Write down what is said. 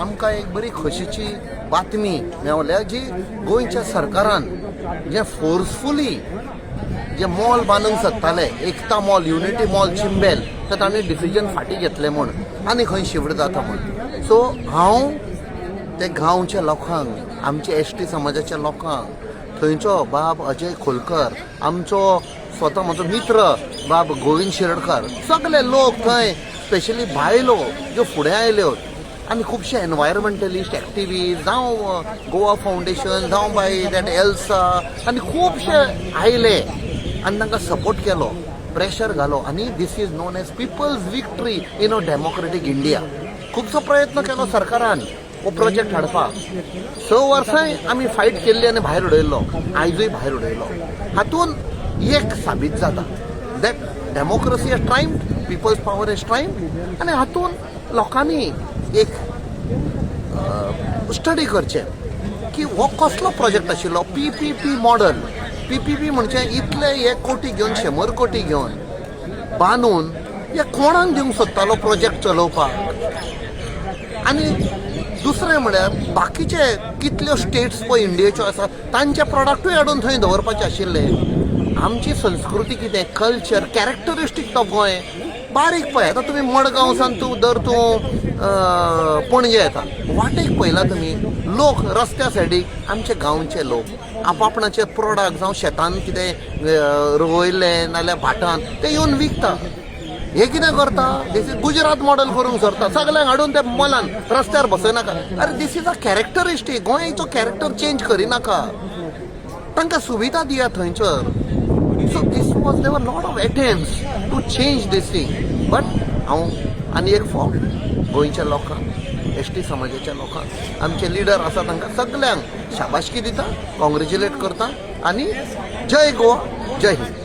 आमकां एक बरी खोशेची बातमी मेवल्या जी गोंयच्या सरकारान जे फोर्सफुली जे मॉल बांदूंक सोदताले एकता मॉल युनिटी मॉल चिंबेल तर तांणी डिसिजन फाटीं घेतलें म्हूण आनी खंय शिफ्ट जाता म्हूण. सो हांव ते गांवच्या लोकांक आमच्या एसटी समाजाच्या लोकांक थंयचो बाब अजय खोलकर आमचो स्वता म्हजो मित्र बाब गोविंद शिरडकर सगळे लोक थंय स्पेशली बायलो ज्यो फुडें आयल्यो आनी खुबशे एनवायरमेंटलिस्ट एक्टिविस्ट जावं गोवा फावंडेशन जावं बाय दॅट एल्सा आनी खुबशे आयले आनी तांकां सपोर्ट केलो प्रेशर घालो आनी this is known as people's victory in a democratic India. खुबसो प्रयत्न केलो सरकारान हो प्रोजेक्ट हाडपाक. 6 वर्सांय आमी फायट केल्ली आनी भायर उडयल्लो आयजूय भायर उडयलो. हातून एक साबीत जाता that democracy has triumphed people's power has triumphed आनी हातून लोकांनी एक स्टडी करचें की हो कसलो प्रोजेक्ट आशिल्लो PPP मॉडल. PPP म्हणजे इतले 1 कोटी घेवन 100 कोटी घेवन बांदून हे कोणाक दिवंक सोदतालो प्रोजेक्ट चलोवपाक. आनी दुसरें म्हळ्यार बाकीचे कितल्यो स्टेट्स पळय इंडियेच्यो आसा तांचे प्रॉडक्टूय हाडून थंय दवरपाचे आशिल्ले. आमची संस्कृती कितें कल्चर कॅरेक्टरिस्टीक तो गोंय बारीक पळय. आतां तुमी मडगांवसान तूं पणजे येता वाटेक पळयला तुमी लोक रस्त्या सायडीक आमचे गांवचे लोक आपापणाचे प्रोडक्ट जावं शेतान कितें रोवयलें नाल्यार भाटान ते येवन विकता. हे कितें करता दीस इज गुजरात मॉडल करूंक सोदता सगळ्यांक हाडून ते मॉलान रस्त्यार बसयनाका. अरे दीस इज अ कॅरेक्टरिस्टीक गोंयचो कॅरेक्टर चेंज करिनाका तांकां सुविधा दिया थंयसर. So this was there lot of attempts to change this thing. But हांव आनी एक फावट गोंयच्या लोकांक एसटी समाजाच्या लोकांक आमचे लिडर आसा तांकां सगळ्यांक शाबासकी दिता कॉंग्रेच्युलेट करता आनी जय गोवा जय हिंद.